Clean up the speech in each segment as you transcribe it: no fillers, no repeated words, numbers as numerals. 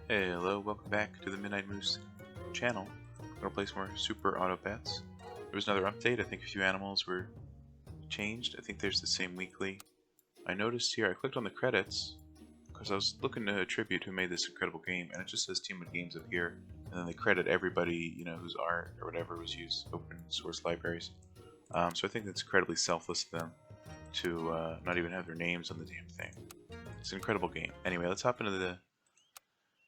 Hey, hello, welcome back to the Midnight Moose channel. I'm gonna play some more Super Auto Bets. There was another update. I think a few animals were changed. I think there's the same weekly. I noticed here, I clicked on the credits because I was looking to attribute who made this incredible game, and it just says Team of Games up here, and then they credit everybody, you know, whose art or whatever was used, open source libraries. So I think that's incredibly selfless of them to not even have their names on the damn thing. It's an incredible game. Anyway, let's hop into the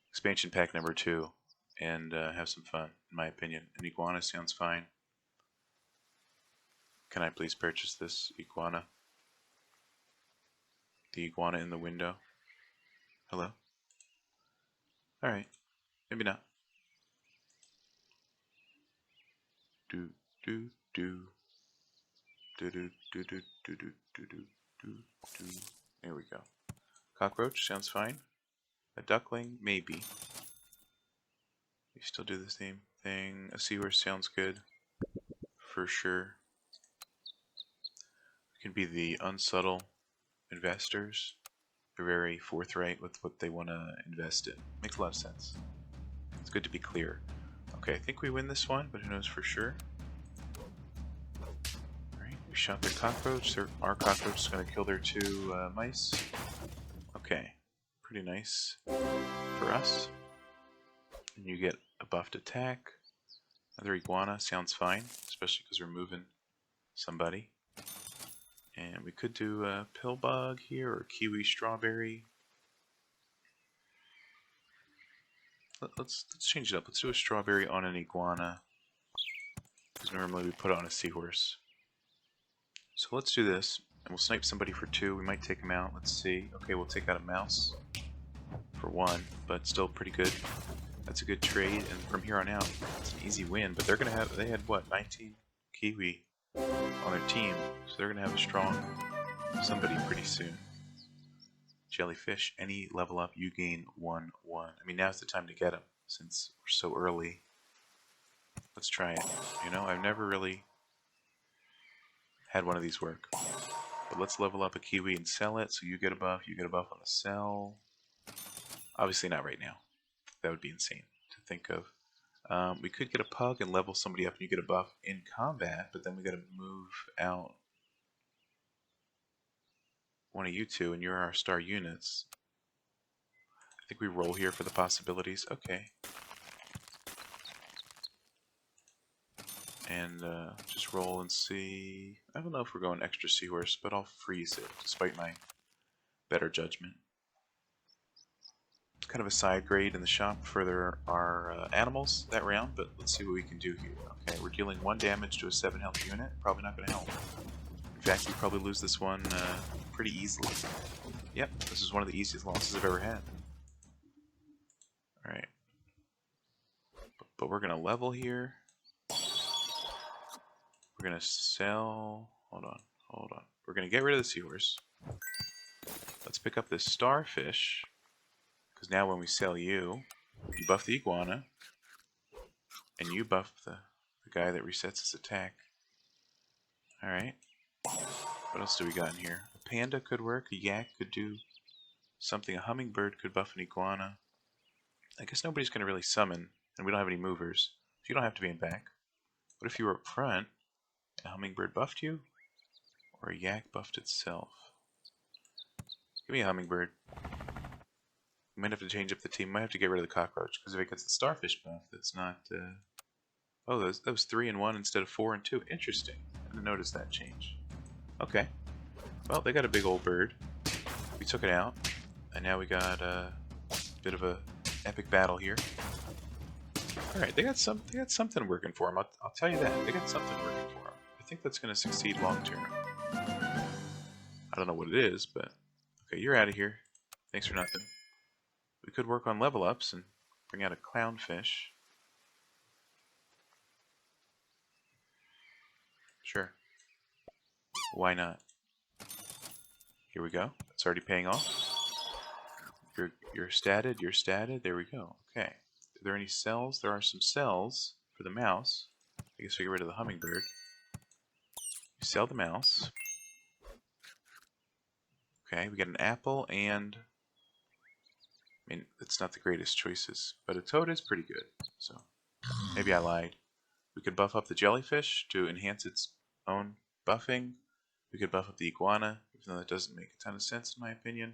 expansion pack number 2 and have some fun, in my opinion. An iguana sounds fine. Can I please purchase this iguana? The iguana in the window. Hello? Alright, maybe not. Do do do do do do do do do do do do. There we go. Cockroach sounds fine. A duckling, maybe. You still do the same thing. A seahorse sounds good. For sure. It can be the unsubtle investors. They're very forthright with what they want to invest in. Makes a lot of sense. It's good to be clear. Okay, I think we win this one, but who knows for sure. Alright, we shot their cockroach. Our cockroach is going to kill their 2 mice. Okay, pretty nice for us. And you get a buffed attack. Another iguana sounds fine, especially because we're moving somebody. And we could do a pill bug here or kiwi strawberry. Let's change it up. Let's do a strawberry on an iguana, because normally we put it on a seahorse. So let's do this, and we'll snipe somebody for 2. We might take him out. Let's see. Okay, we'll take out a mouse for 1, but still pretty good. That's a good trade, and from here on out, it's an easy win. But they're gonna have, they had what, 19 kiwi on their team, so they're gonna have a strong somebody pretty soon. Jellyfish, any level up, you gain 1/1. I mean, now's the time to get them since we're so early. Let's try it. You know, I've never really had one of these work. But let's level up a kiwi and sell it. So you get a buff on the sell. Obviously not right now. That would be insane to think of. We could get a pug and level somebody up and you get a buff in combat, but then we gotta move out one of you 2 and you're our star units. I think we roll here for the possibilities. Okay. And just roll and see. I don't know if we're going extra seahorse, but I'll freeze it despite my better judgment. It's kind of a side grade in the shop for our animals that round, but let's see what we can do here. Okay, we're dealing 1 damage to a 7 health unit. Probably not going to help. In fact, we probably lose this one pretty easily. Yep, this is one of the easiest losses I've ever had. Alright. But we're going to level here. We're going to sell... Hold on. We're going to get rid of the seahorse. Let's pick up this starfish. Because now when we sell you, you buff the iguana. And you buff the guy that resets his attack. Alright. What else do we got in here? A panda could work. A yak could do something. A hummingbird could buff an iguana. I guess nobody's going to really summon. And we don't have any movers. So you don't have to be in back. What if you were up front? A hummingbird buffed you? Or a yak buffed itself? Give me a hummingbird. We might have to change up the team. Might have to get rid of the cockroach. Because if it gets the starfish buff, that's not... Oh, that was 3 and 1 instead of 4 and 2. Interesting. I didn't notice that change. Okay. Well, they got a big old bird. We took it out. And now we got a bit of a epic battle here. Alright, they got something working for them. I'll tell you that. They got something working for them. I think that's going to succeed long term. I don't know what it is, but... Okay, you're out of here. Thanks for nothing. We could work on level ups and bring out a clownfish. Sure. Why not? Here we go. It's already paying off. You're statted. There we go. Okay. Are there any cells? There are some cells for the mouse. I guess we get rid of the hummingbird. We sell the mouse. Okay, we get an apple and... I mean, It's not the greatest choices, but a toad is pretty good. So maybe I lied. We could buff up the jellyfish to enhance its own buffing. We could buff up the iguana, even though that doesn't make a ton of sense in my opinion.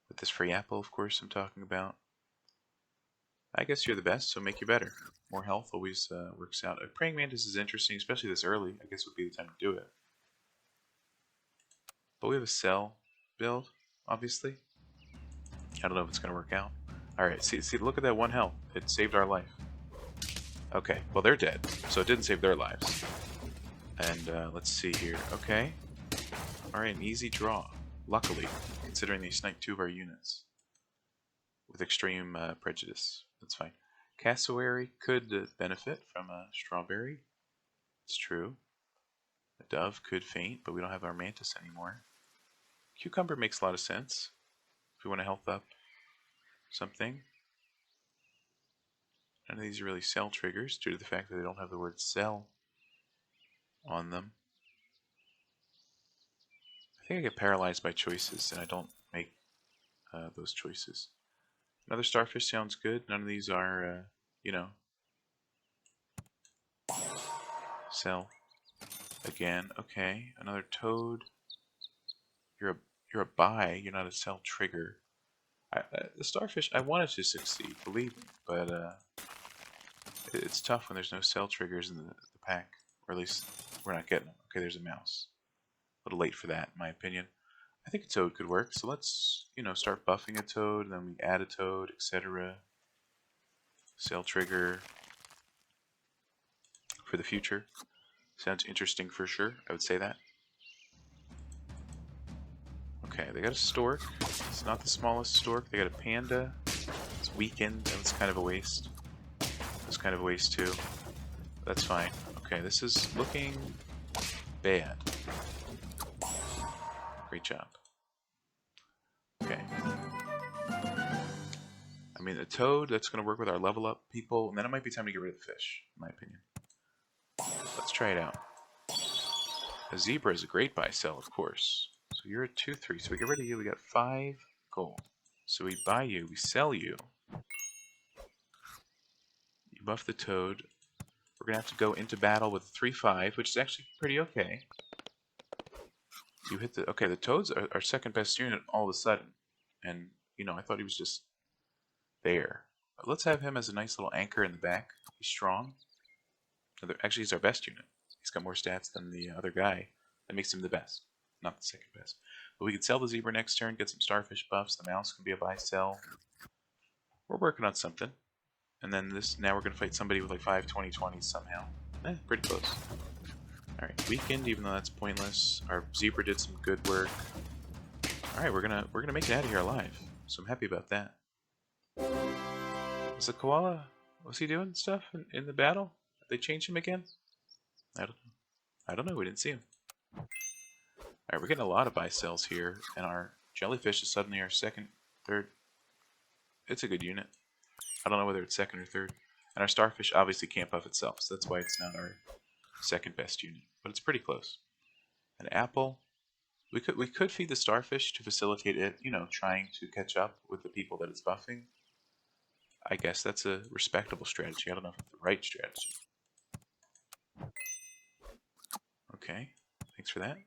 But this free apple, of course, I'm talking about. I guess you're the best, so make you better. More health always works out. A praying mantis is interesting, especially this early. I guess would be the time to do it. But we have a cell build, obviously. I don't know if it's going to work out. Alright, see, look at that 1 health. It saved our life. Okay, well they're dead, so it didn't save their lives. And let's see here. Okay. Alright, an easy draw. Luckily, considering they sniped 2 of our units. With extreme prejudice. That's fine. Cassowary could benefit from a strawberry. It's true. A dove could faint, but we don't have our mantis anymore. Cucumber makes a lot of sense. If we want to health up something. None of these are really cell triggers due to the fact that they don't have the word cell on them. I think I get paralyzed by choices and I don't make those choices. Another starfish sounds good. None of these are, you know, cell. Again, okay. Another toad. You're a buy. You're not a cell trigger. The starfish, I wanted to succeed, believe me, but it's tough when there's no cell triggers in the pack, or at least we're not getting them. Okay, there's a mouse. A little late for that, in my opinion. I think a toad could work, so let's, you know, start buffing a toad, and then we add a toad, etc. Cell trigger for the future. Sounds interesting for sure, I would say that. Okay, they got a stork. It's not the smallest stork. They got a panda. It's weakened. That was kind of a waste. That was kind of a waste too. That's fine. Okay, this is looking bad. Great job. Okay. I mean, a toad, that's going to work with our level up people, and then it might be time to get rid of the fish, in my opinion. Let's try it out. A zebra is a great buy sell, of course. So you're at 2-3, so we get rid of you, we got 5 gold. So we buy you, we sell you. You buff the toad. We're going to have to go into battle with 3-5, which is actually pretty okay. You hit the... Okay, the toad's our second best unit all of a sudden. And, you know, I thought he was just there. But let's have him as a nice little anchor in the back. He's strong. Actually, he's our best unit. He's got more stats than the other guy. That makes him the best. Not the second best. But we can sell the zebra next turn, get some starfish buffs. The mouse can be a buy-sell. We're working on something. And then now we're going to fight somebody with like 5 20-20s somehow. Pretty close. Alright, weakened, even though that's pointless. Our zebra did some good work. Alright, we're gonna make it out of here alive. So I'm happy about that. Was the koala, was he doing stuff in the battle? Did they change him again? I don't know, we didn't see him. Alright, we're getting a lot of buy-sells here, and our jellyfish is suddenly our second, third. It's a good unit. I don't know whether it's second or third. And our starfish obviously can't buff itself, so that's why it's not our second best unit. But it's pretty close. An apple. We could feed the starfish to facilitate it, you know, trying to catch up with the people that it's buffing. I guess that's a respectable strategy. I don't know if it's the right strategy. Okay, thanks for that.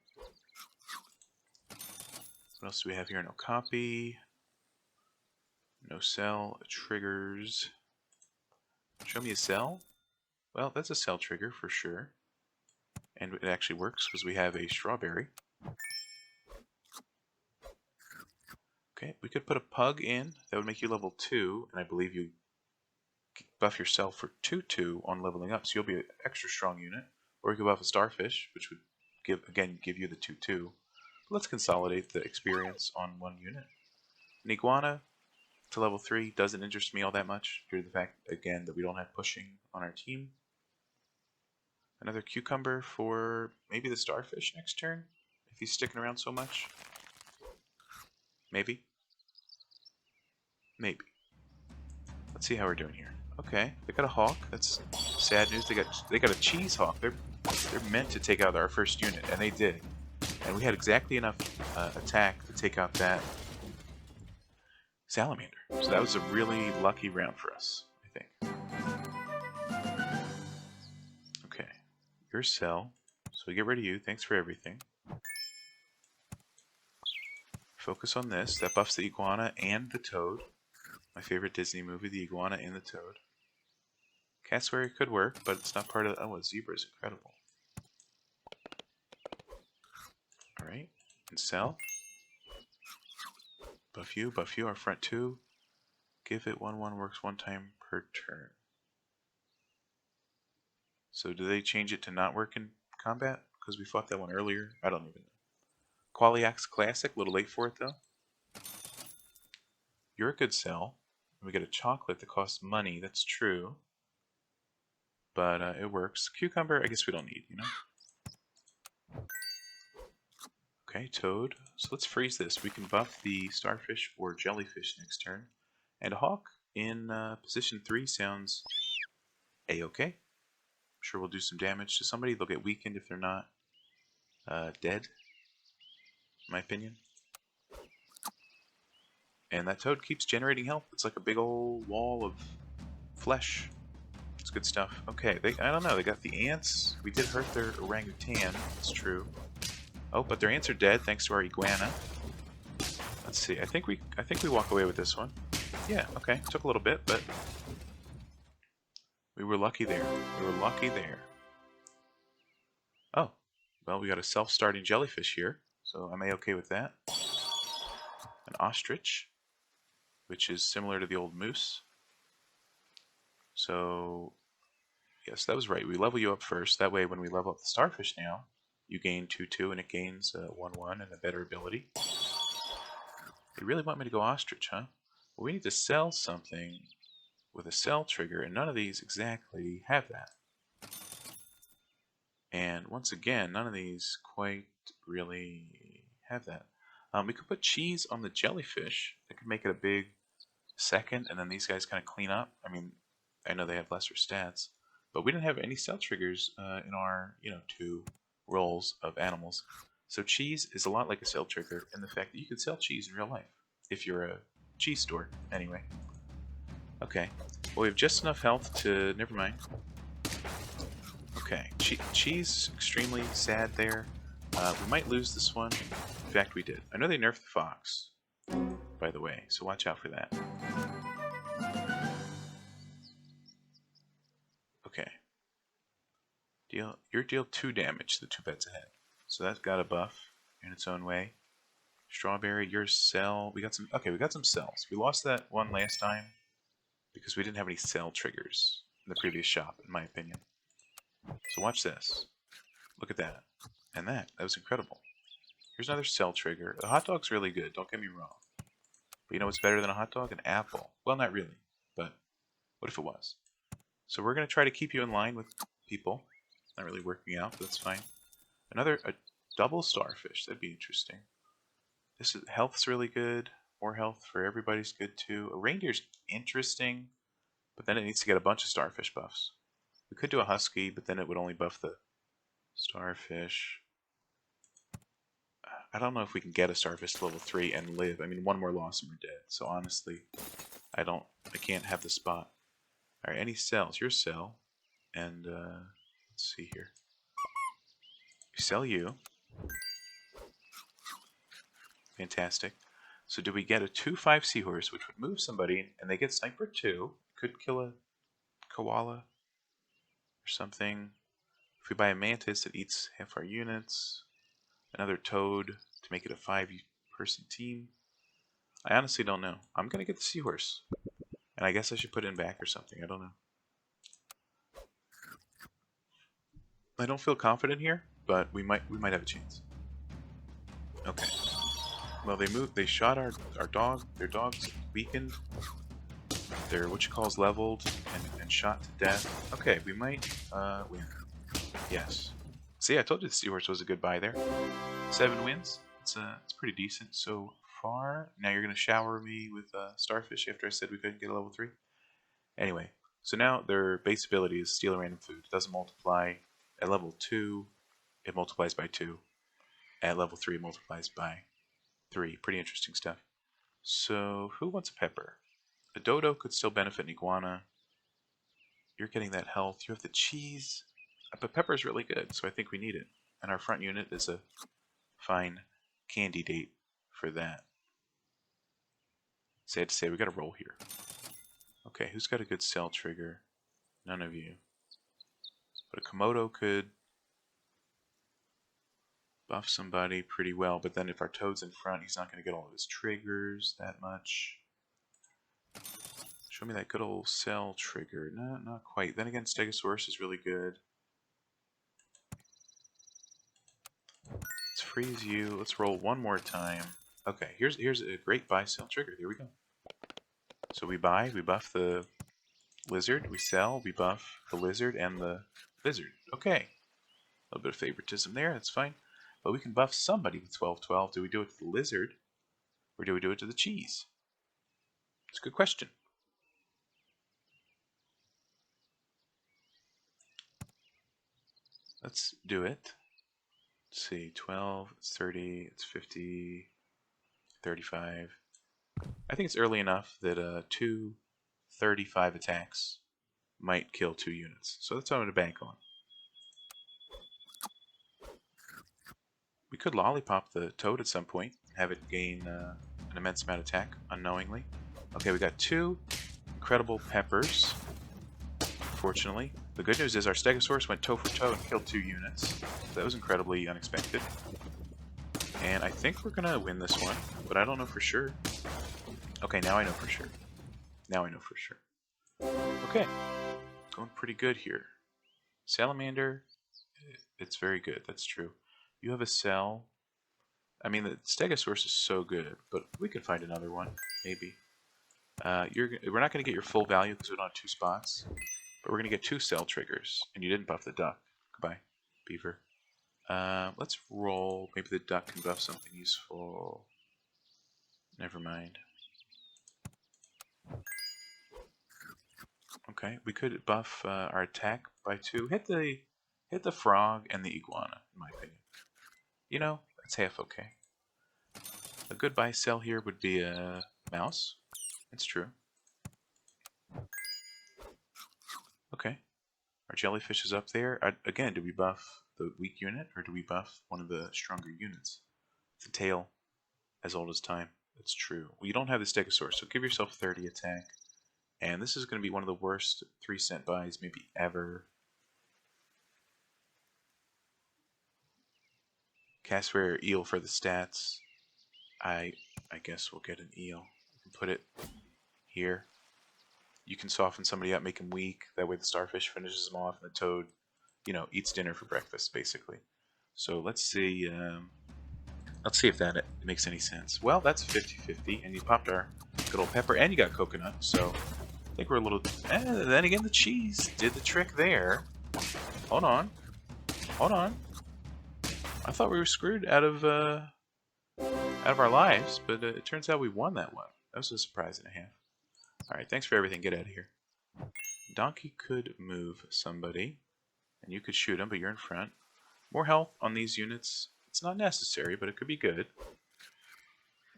What else do we have here? No copy. No cell. Triggers. Show me a cell? Well, that's a cell trigger for sure. And it actually works because we have a strawberry. Okay, we could put a pug in. That would make you level 2. And I believe you buff yourself for 2-2 on leveling up. So you'll be an extra strong unit. Or you could buff a starfish, which would give you the 2-2. Let's consolidate the experience on one unit. An iguana to level 3 doesn't interest me all that much due to the fact, again, that we don't have pushing on our team. Another cucumber for maybe the starfish next turn, if he's sticking around so much. Maybe. Maybe. Let's see how we're doing here. Okay, they got a hawk. That's sad news. They got a cheese hawk. They're meant to take out our first unit, and they did. And we had exactly enough attack to take out that salamander. So that was a really lucky round for us, I think. Okay, your cell. So we get rid of you. Thanks for everything. Focus on this. That buffs the iguana and the toad. My favorite Disney movie, the iguana and the toad. Cassowary could work, but it's not part of... Oh, a zebra is incredible. Alright, and cell. Buff you, our front two. Give it 1/1 works one time per turn. So do they change it to not work in combat? Because we fought that one earlier. I don't even know. Qualiax Classic, a little late for it though. You're a good cell. We get a chocolate that costs money, that's true. But it works. Cucumber, I guess we don't need, you know? Okay, toad. So let's freeze this. We can buff the starfish or jellyfish next turn. And a hawk in position 3 sounds a-okay. I'm sure we'll do some damage to somebody. They'll get weakened if they're not dead, in my opinion. And that toad keeps generating health. It's like a big old wall of flesh. It's good stuff. Okay, I don't know. They got the ants. We did hurt their orangutan. It's true. Oh, but their ants are dead thanks to our iguana. Let's see. I think we walk away with this one. Yeah. Okay. Took a little bit, but we were lucky there. We were lucky there. Oh, well, we got a self-starting jellyfish here, so I'm a-okay with that. An ostrich, which is similar to the old moose. So, yes, that was right. We level you up first. That way, when we level up the starfish now, you gain 2/2 and it gains 1/1 and a better ability. They really want me to go ostrich, huh? Well, we need to sell something with a sell trigger, and none of these exactly have that. And once again, none of these quite really have that. We could put cheese on the jellyfish. It could make it a big second, and then these guys kind of clean up. I mean, I know they have lesser stats, but we didn't have any cell triggers in our, 2 rolls of animals. So cheese is a lot like a cell trigger in the fact that you could sell cheese in real life if you're a cheese store, anyway. Okay, well, we have just enough health to... Never mind. Okay, cheese, extremely sad there. We might lose this one. In fact, we did. I know they nerfed the fox, by the way, so watch out for that. Okay. You deal 2 damage to the 2 beds ahead. So that's got a buff in its own way. Strawberry, your cell. We got some cells. We lost that one last time because we didn't have any cell triggers in the previous shop, in my opinion. So watch this. Look at that. And that was incredible. Here's another cell trigger. The hot dog's really good, don't get me wrong. But you know what's better than a hot dog? An apple. Well, not really, but what if it was? So we're going to try to keep you in line with people. Not really working out, but that's fine. A double starfish. That'd be interesting. Health's really good. More health for everybody's good too. A reindeer's interesting, but then it needs to get a bunch of starfish buffs. We could do a husky, but then it would only buff the starfish. I don't know if we can get a starfish to level 3 and live. I mean, one more loss and we're dead. So honestly, I can't have the spot. All right, any cells? Your cell, and let's see here. We sell you. Fantastic. So do we get a 2/5 seahorse, which would move somebody, and they get sniper 2? Could kill a koala or something. If we buy a mantis, it eats half our units. Another toad to make it a 5-person team. I honestly don't know. I'm gonna get the seahorse, and I guess I should put it in back or something. I don't know. I don't feel confident here, but we might have a chance. Okay. Well, they shot our dog. Their dog's weakened. Their whatchamacall's leveled and shot to death. Okay, we might win. Yes. See, I told you the seahorse was a good buy there. 7 wins. It's pretty decent so far. Now you're gonna shower me with starfish after I said we couldn't get a level 3. Anyway, so now their base ability is steal a random food. It doesn't multiply. At level 2, it multiplies by 2. At level 3, it multiplies by 3. Pretty interesting stuff. So, who wants a pepper? A dodo could still benefit an iguana. You're getting that health. You have the cheese. But pepper is really good, so I think we need it. And our front unit is a fine candidate for that. Sad to say, we got to roll here. Okay, who's got a good cell trigger? None of you. But a Komodo could buff somebody pretty well, but then if our Toad's in front, he's not going to get all of his triggers that much. Show me that good old cell trigger. No, not quite. Then again, Stegosaurus is really good. Let's freeze you. Let's roll one more time. Okay, here's a great buy cell trigger. Here we go. So we buy, we buff the lizard, we sell, we buff the lizard and the lizard. Okay. A little bit of favoritism there, that's fine. But we can buff somebody with 12-12. Do we do it to the lizard, or do we do it to the cheese? It's a good question. Let's do it. Let's see, 12, it's 30, it's 50, 35. I think it's early enough that 2 35 attacks might kill 2 units. So that's what I'm going to bank on. We could lollipop the Toad at some point and have it gain an immense amount of attack unknowingly. Okay, we got 2 incredible peppers, fortunately. The good news is our Stegosaurus went toe for toe and killed 2 units. That was incredibly unexpected. And I think we're going to win this one, but I don't know for sure. Okay, now I know for sure. Now I know for sure. Okay, going pretty good here. Salamander, it's very good, that's true. You have a cell. I mean, the Stegosaurus is so good, but we could find another one, maybe. We're not going to get your full value because we don't have 2 spots, but we're going to get 2 cell triggers, and you didn't buff the duck. Goodbye, beaver. Let's roll. Maybe the duck can buff something useful. Never mind. Okay, we could buff our attack by 2. Hit the frog and the iguana, in my opinion. You know, that's half okay. A good buy sell here would be a mouse. It's true. Okay. Our jellyfish is up there. Again, do we buff the weak unit or do we buff one of the stronger units? It's a tail as old as time. That's true. Well, you don't have the Stegosaurus, so give yourself 30 attack. And this is going to be one of the worst 3-cent buys maybe ever. Cassowary or eel for the stats. I guess we'll get an eel. We can put it here. You can soften somebody up, make him weak. That way the starfish finishes him off, and the toad, you know, eats dinner for breakfast, basically. So let's see. Let's see if that makes any sense. Well, that's 50-50, and you popped our good old pepper, and you got coconut. So I think we're a little. Then again, the cheese did the trick there. Hold on, hold on. I thought we were screwed out of our lives, but it turns out we won that one. That was a surprise and a half. Alright, thanks for everything. Get out of here. Donkey could move somebody, and you could shoot him, but you're in front. More health on these units. It's not necessary, but it could be good.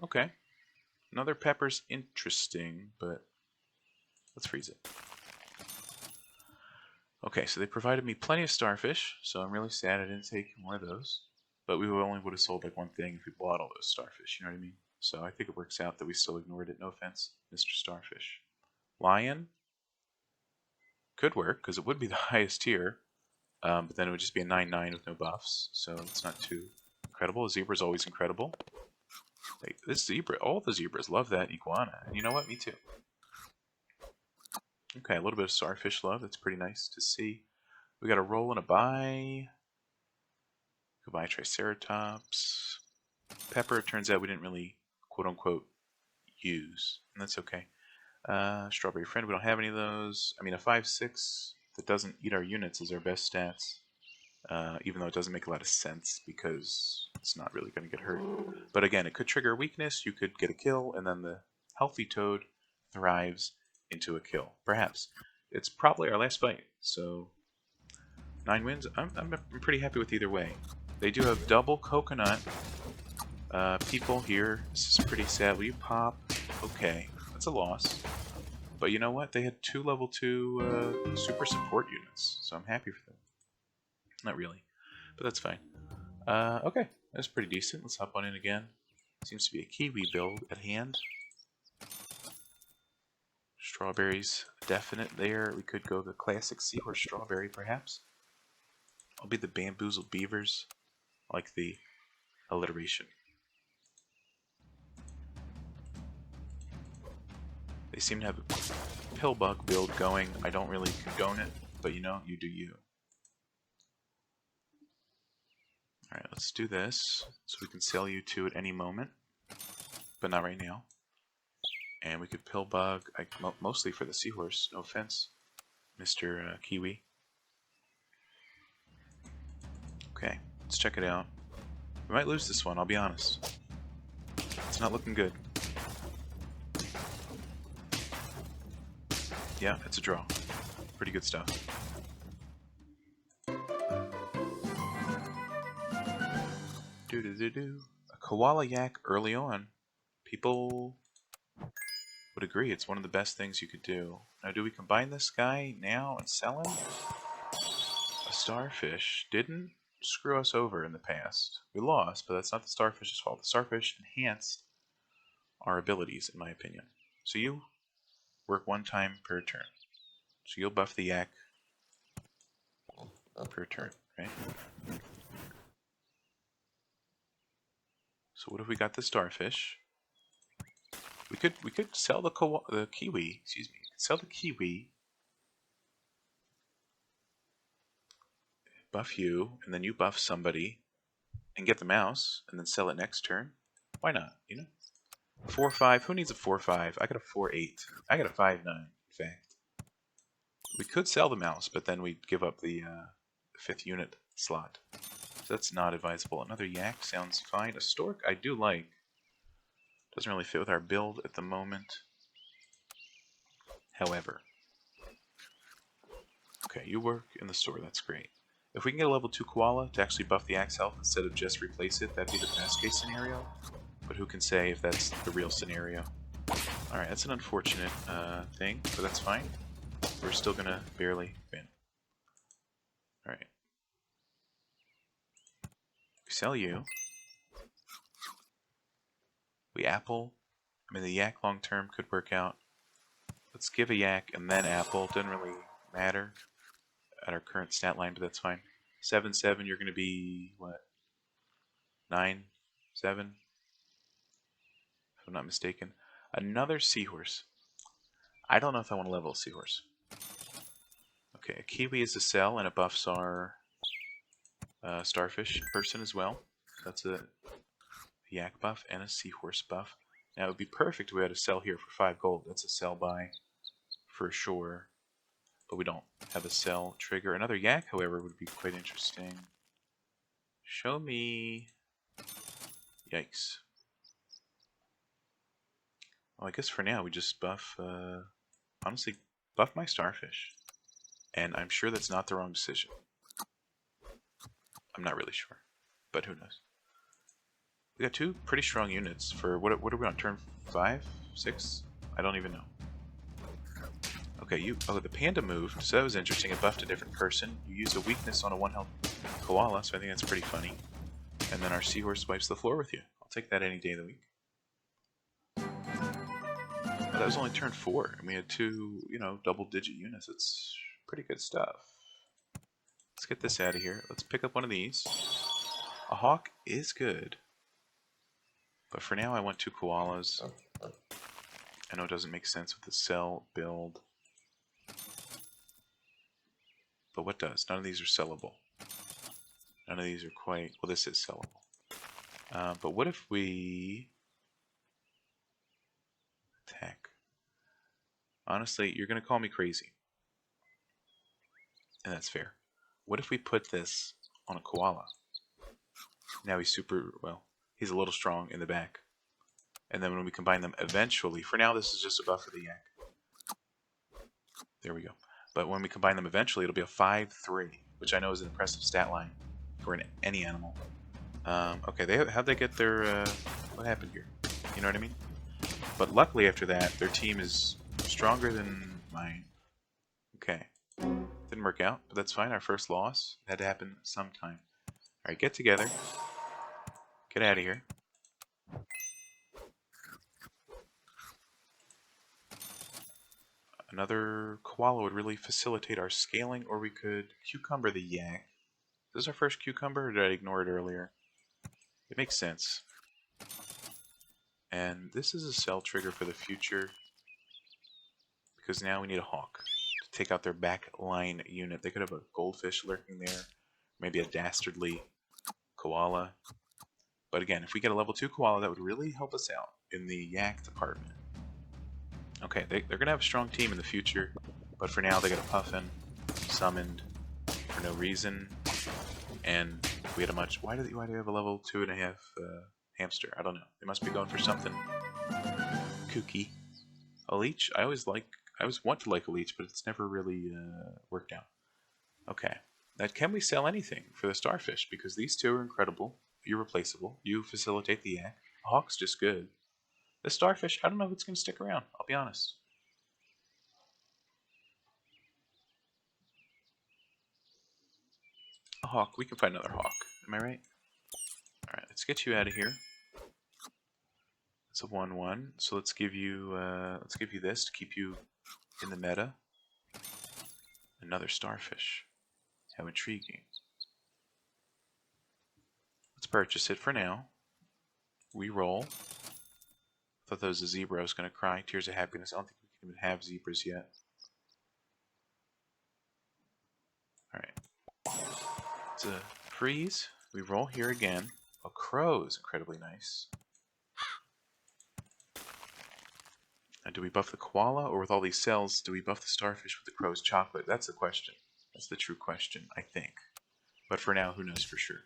Okay. Another pepper's interesting, but let's freeze it. Okay, so they provided me plenty of starfish, so I'm really sad I didn't take more of those. But we only would have sold like one thing if we bought all those starfish, you know what I mean? So I think it works out that we still ignored it. No offense, Mr. Starfish. Lion could work, because it would be the highest tier, but then it would just be a 9-9 with no buffs, so it's not too incredible. A zebra is always incredible. Like, this zebra, all the zebras love that iguana, and you know what? Me too. Okay, a little bit of starfish love. That's pretty nice to see. We got a roll and a buy. Goodbye, Triceratops. Pepper, it turns out we didn't really, quote-unquote, use. And that's okay. Strawberry Friend, we don't have any of those. I mean, a 5-6 that doesn't eat our units is our best stats. Even though it doesn't make a lot of sense because it's not really going to get hurt. But again, it could trigger a weakness. You could get a kill, and then the healthy toad thrives into a kill. Perhaps. It's probably our last fight. So, 9 wins. I'm pretty happy with either way. They do have double coconut people here. This is pretty sad. Will you pop? Okay, that's a loss. But you know what? They had 2 level 2 super support units, so I'm happy for them. Not really, but that's fine. Okay, that's pretty decent. Let's hop on in again. Seems to be a kiwi build at hand. Strawberries, definite there. We could go the classic seahorse strawberry, perhaps. I'll be the bamboozled beavers. I like the alliteration. They seem to have a pillbug build going. I don't really condone it, but you know, you do you. Alright, let's do this, so we can sell you 2 at any moment, but not right now. And we could pillbug, mostly for the seahorse, no offense, Mr. Kiwi. Okay, let's check it out. We might lose this one, I'll be honest. It's not looking good. Yeah, it's a draw. Pretty good stuff. A koala yak early on. People would agree it's one of the best things you could do. Now, do we combine this guy now and sell him? A starfish didn't screw us over in the past. We lost, but that's not the starfish's fault. The starfish enhanced our abilities, in my opinion. So you work 1 time per turn. So you'll buff the yak per turn, right? So what if we got the starfish? We could sell the kiwi. Excuse me. Sell the kiwi. Buff you, and then you buff somebody, and get the mouse, and then sell it next turn. Why not? You know. 4-5. Who needs a 4-5? I got a 4-8. I got a 5-9. In fact, we could sell the mouse, but then we'd give up the 5th unit slot. So that's not advisable. Another yak sounds fine. A stork I do like. Doesn't really fit with our build at the moment. However. Okay, you work in the store. That's great. If we can get a level 2 koala to actually buff the axe health instead of just replace it, that'd be the best case scenario. But who can say if that's the real scenario? Alright, that's an unfortunate thing, but that's fine. We're still gonna barely win. Alright. We sell you. We apple. I mean, the yak long term could work out. Let's give a yak and then apple. Doesn't really matter at our current stat line, but that's fine. 7-7, you're going to be, what? 9-7? If I'm not mistaken. Another seahorse. I don't know if I want to level a seahorse. Okay, a kiwi is a cell, and it buffs our starfish person as well. That's a yak buff and a seahorse buff. Now it would be perfect if we had a cell here for 5 gold. That's a sell buy for sure. But we don't have a cell trigger. Another yak, however, would be quite interesting. Show me... Yikes. Well, I guess for now we just buff... honestly, buff my starfish. And I'm sure that's not the wrong decision. I'm not really sure. But who knows. We got 2 pretty strong units for... What are we on? Turn 5? 6? I don't even know. Okay, you... Oh, the panda moved, so that was interesting. It buffed a different person. You used a weakness on a 1 health koala, so I think that's pretty funny. And then our seahorse wipes the floor with you. I'll take that any day of the week. But that was only turn 4, and we had 2, you know, double-digit units. It's pretty good stuff. Let's get this out of here. Let's pick up one of these. A hawk is good. But for now, I want 2 koalas. I know it doesn't make sense with the cell build. But what does? None of these are sellable. None of these are quite... Well, this is sellable. But what if we... Attack. Honestly, you're going to call me crazy. And that's fair. What if we put this on a koala? Now he's super... Well, he's a little strong in the back. And then when we combine them eventually... For now, this is just a buff for the yak. There we go. But when we combine them eventually, it'll be a 5-3, which I know is an impressive stat line for any animal. Okay, how'd they get their... what happened here? You know what I mean? But luckily after that, their team is stronger than mine. Okay. Didn't work out, but that's fine. Our first loss had to happen sometime. Alright, get together. Get out of here. Another koala would really facilitate our scaling, or we could cucumber the yak. Is this our first cucumber, or did I ignore it earlier? It makes sense. And this is a cell trigger for the future, because now we need a hawk to take out their back line unit. They could have a goldfish lurking there, maybe a dastardly koala. But again, if we get a level 2 koala, that would really help us out in the yak department. Okay, they're going to have a strong team in the future, but for now they got a puffin, summoned for no reason, and we had a much... Why do they have a level 2.5 hamster? I don't know. They must be going for something kooky. A leech? I always want to like a leech, but it's never really worked out. Okay. Now, can we sell anything for the starfish? Because these two are incredible, irreplaceable. You facilitate the yak. A hawk's just good. The starfish, I don't know if it's going to stick around. I'll be honest. A hawk. We can find another hawk. Am I right? Alright, let's get you out of here. It's a 1-1. So let's give you this to keep you in the meta. Another starfish. How intriguing. Let's purchase it for now. We roll. Thought that was a zebra. I was going to cry. Tears of happiness. I don't think we can even have zebras yet. Alright. It's a freeze. We roll here again. A crow is incredibly nice. Now, do we buff the koala, or with all these cells, do we buff the starfish with the crow's chocolate? That's the question. That's the true question, I think. But for now, who knows for sure.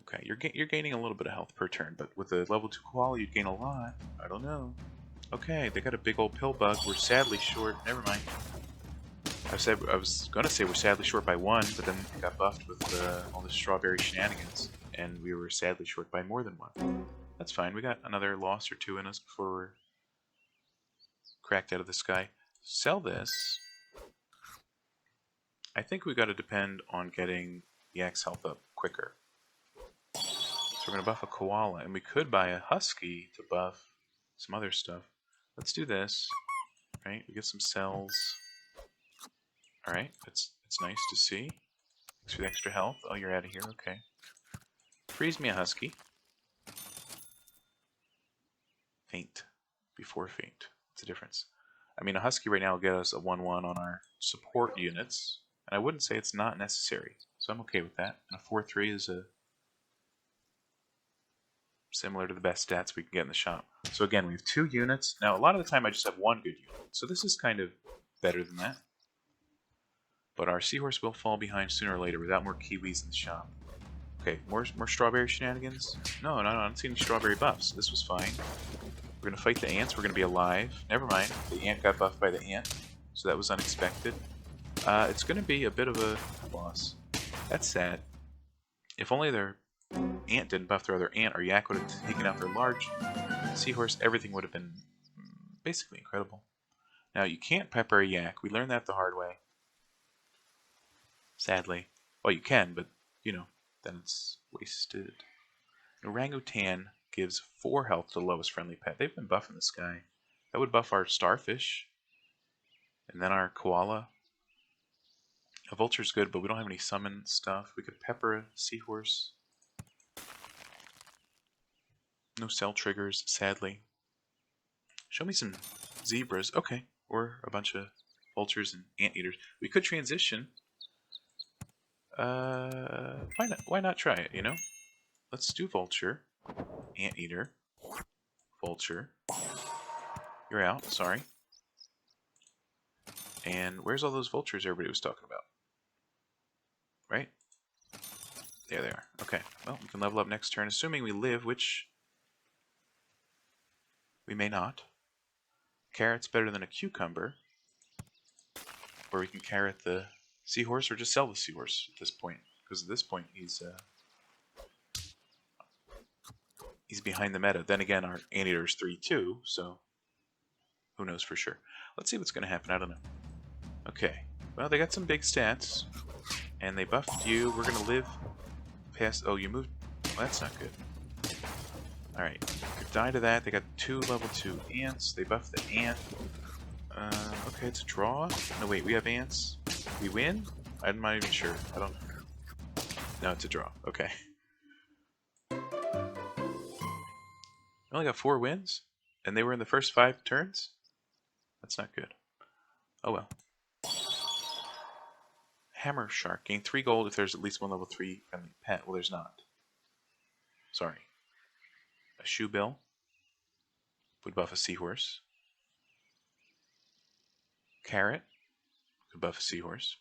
Okay, you're gaining a little bit of health per turn, but with a level 2 koala, you'd gain a lot. I don't know. Okay, they got a big old pill bug. We're sadly short. Never mind. I was going to say we're sadly short by 1, but then it got buffed with all the strawberry shenanigans, and we were sadly short by more than 1. That's fine. We got another loss or 2 in us before we're cracked out of the sky. Sell this. I think we got to depend on getting Yak's health up quicker. So we're going to buff a koala, and we could buy a husky to buff some other stuff. Let's do this. Right? We get some cells. Alright, it's nice to see. Thanks for the extra health. Oh, you're out of here. Okay. Freeze me a husky. Faint. Before faint. What's the difference? I mean, a husky right now will get us a 1-1 on our support units. And I wouldn't say it's not necessary. So I'm okay with that. And a 4-3 is similar to the best stats we can get in the shop. So again, we have 2 units. Now, a lot of the time I just have 1 good unit. So this is kind of better than that. But our seahorse will fall behind sooner or later without more kiwis in the shop. Okay, more strawberry shenanigans? No, I don't see any strawberry buffs. This was fine. We're going to fight the ants. We're going to be alive. Never mind. The ant got buffed by the ant. So that was unexpected. It's going to be a bit of a loss. That's sad. If only their ant didn't buff their other ant, or yak would have taken out their large seahorse, everything would have been basically incredible. Now, you can't pepper a yak. We learned that the hard way. Sadly. Well, you can, but, you know, then it's wasted. An orangutan gives 4 health to the lowest friendly pet. They've been buffing this guy. That would buff our starfish. And then our koala. A vulture's good, but we don't have any summon stuff. We could pepper a seahorse. No cell triggers, sadly. Show me some zebras. Okay. Or a bunch of vultures and anteaters. We could transition. Why not try it, you know? Let's do vulture. Anteater. Vulture. You're out, sorry. And where's all those vultures everybody was talking about? Right? There they are. Okay, well, we can level up next turn, assuming we live, which we may not. Carrot's better than a cucumber. Or we can carrot the seahorse, or just sell the seahorse at this point. Because at this point, He's behind the meta. Then again, our Anteater is 3-2, so who knows for sure. Let's see what's going to happen. I don't know. Okay. Well, they got some big stats, and they buffed you. We're going to live past... Oh, you moved... Well, that's not good. Alright. Die to that. They got 2 level 2 ants. They buffed the ant. Okay, it's a draw. No, wait, we have ants. We win? I'm not even sure. I don't know. No, it's a draw. Okay. We only got 4 wins? And they were in the first 5 turns? That's not good. Oh well. Hammer Shark. Gain 3 gold if there's at least 1 level 3 friendly pet. Well, there's not. Sorry. A Shoe Bill would buff a Seahorse. Carrot could buff a Seahorse.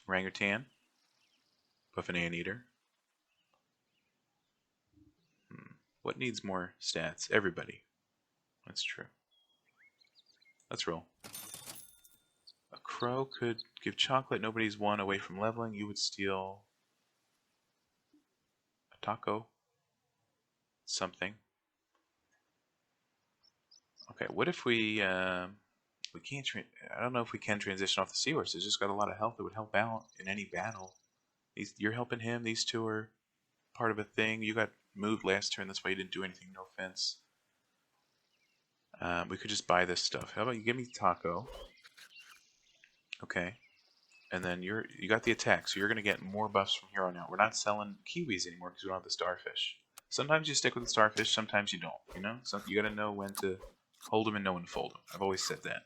Orangutan buff an Anteater. What needs more stats? Everybody. That's true. Let's roll. A crow could give chocolate. Nobody's 1 away from leveling. You would steal a taco. Something. Okay, what if we can't, I don't know if we can transition off the Seahorse. It's just got a lot of health that would help out in any battle. You're helping him. These two are part of a thing. You got moved last turn. That's why you didn't do anything. No offense. We could just buy this stuff. How about you give me taco? Okay. And then you got the attack, so you're going to get more buffs from here on out. We're not selling kiwis anymore because we don't have the starfish. Sometimes you stick with the starfish, sometimes you don't. You know, so you got to know when to hold them and know when to fold them. I've always said that.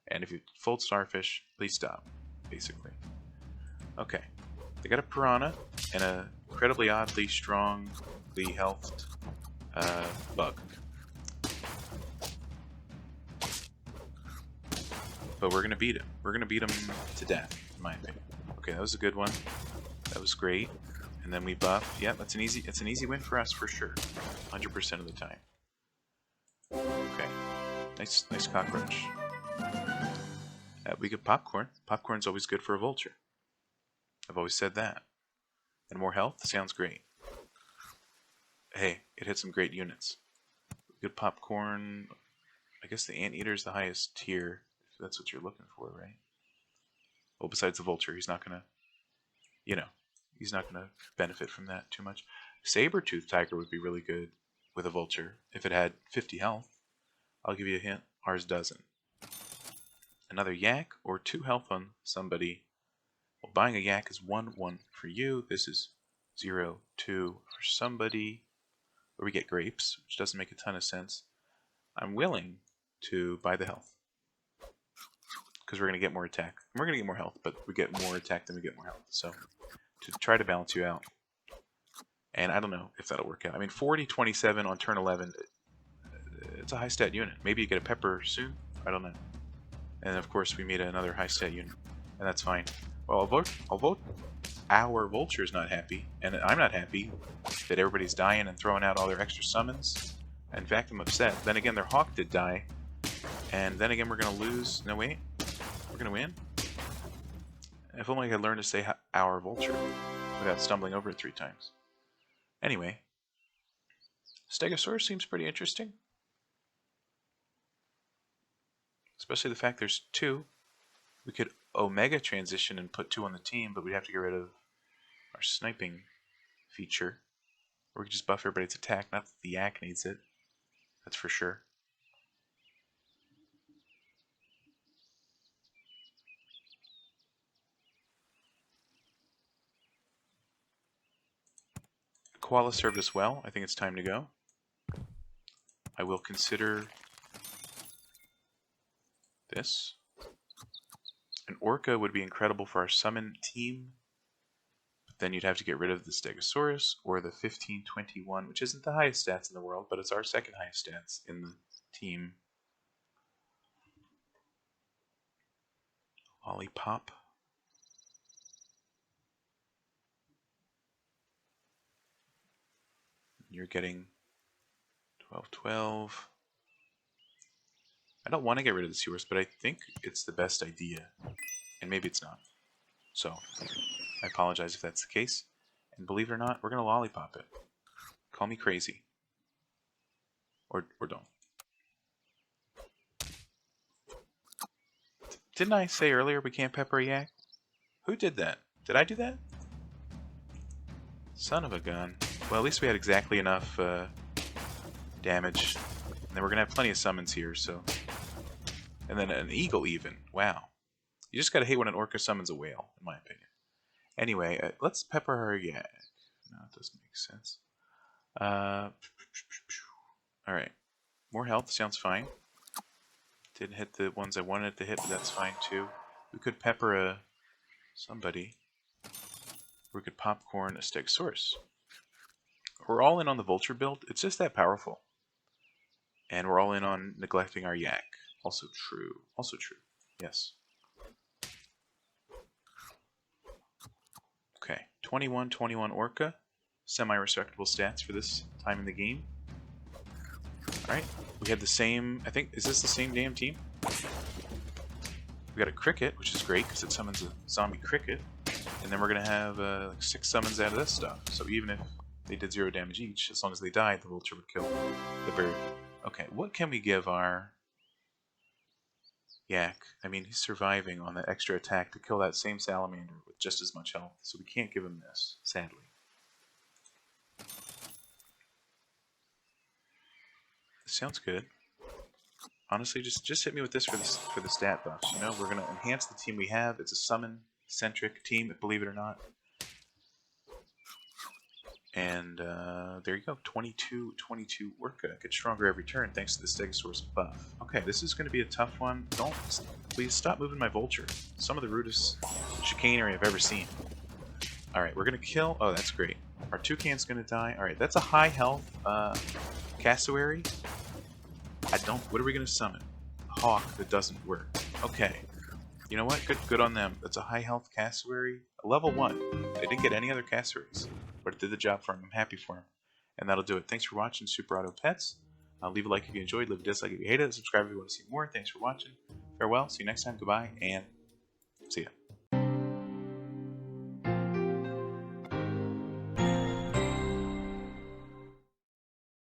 And if you fold starfish, please stop. Basically. Okay. They got a piranha and a incredibly oddly strongly healthed bug. But we're gonna beat him. We're gonna beat him to death, in my opinion. Okay, that was a good one. That was great. And then we buff. Yeah, it's an easy win for us for sure. 100% of the time. Okay. Nice cockroach. We get popcorn. Popcorn's always good for a vulture. I've always said that. And more health sounds great. Hey, it hit some great units. Good popcorn. I guess the Anteater's the highest tier, if that's what you're looking for, right? Well, besides the vulture, he's not gonna, he's not gonna benefit from that too much. Saber-tooth tiger would be really good with a vulture if it had 50 health. I'll give you a hint. Ours doesn't. Another yak or 2 health on somebody. Well, buying a yak is 1-1 for you. This is 0-2 for somebody. Where we get grapes, which doesn't make a ton of sense. I'm willing to buy the health. Because we're going to get more attack. We're going to get more health, but we get more attack than we get more health. So, to try to balance you out. And I don't know if that'll work out. I mean, 40-27 on turn 11, it's a high stat unit. Maybe you get a pepper soon. I don't know. And of course, we meet another high stat unit. And that's fine. Well, I'll vote. Our vulture's not happy. And I'm not happy that everybody's dying and throwing out all their extra summons. In fact, I'm upset. Then again, their hawk did die. And then again, we're going to lose. No, wait. We're going to win? If only I could learn to say our vulture without stumbling over it 3 times. Anyway. Stegosaurus seems pretty interesting. Especially the fact there's 2. We could Omega transition and put 2 on the team, but we'd have to get rid of our sniping feature. Or we could just buff everybody's attack. Not that the yak needs it. That's for sure. Koala served us well. I think it's time to go. I will consider this. An Orca would be incredible for our summon team. But then you'd have to get rid of the Stegosaurus or the 1521, which isn't the highest stats in the world, but it's our second highest stats in the team. Lollipop. You're getting 12-12. I don't want to get rid of the Seahorse, but I think it's the best idea. And maybe it's not. So, I apologize if that's the case. And believe it or not, we're going to lollipop it. Call me crazy. Or don't. Didn't I say earlier we can't pepper a yak? Who did that? Did I do that? Son of a gun. Well, at least we had exactly enough damage. And then we're going to have plenty of summons here, so... And then an eagle even. Wow. You just gotta hate when an orca summons a whale, in my opinion. Anyway, let's pepper her yak. No, it doesn't make sense. Alright. More health sounds fine. Didn't hit the ones I wanted it to hit, but that's fine too. We could pepper somebody. We could popcorn a Stegosaurus. We're all in on the vulture build. It's just that powerful. And we're all in on neglecting our yak. Also true. Also true. Yes. Okay. 21-21 Orca. Semi-respectable stats for this time in the game. Alright. We had the same... I think... Is this the same damn team? We got a cricket, which is great because it summons a zombie cricket. And then we're going to have like 6 summons out of this stuff. So even if they did 0 damage each, as long as they died, the vulture would kill the bird. Okay, what can we give our yak? I mean, he's surviving on that extra attack to kill that same salamander with just as much health. So we can't give him this, sadly. This sounds good. Honestly, just hit me with this for the stat buffs. You know, we're gonna enhance the team we have. It's a summon-centric team, believe it or not. And there you go, 22-22 Orca. Gets stronger every turn thanks to the Stegosaurus buff. Okay, this is going to be a tough one. Please stop moving my vulture. Some of the rudest chicanery I've ever seen. Alright, we're going to kill... Oh, that's great. Our toucan's going to die. Alright, that's a high health cassowary. What are we going to summon? A hawk that doesn't work. Okay. You know what? Good on them. That's a high health cassowary. A level 1. They didn't get any other cassowaries, but it did the job for him. I'm happy for him. And that'll do it. Thanks for watching Super Auto Pets. Leave a like if you enjoyed, leave a dislike if you hated it, subscribe if you want to see more. Thanks for watching. Farewell, see you next time, goodbye, and see ya.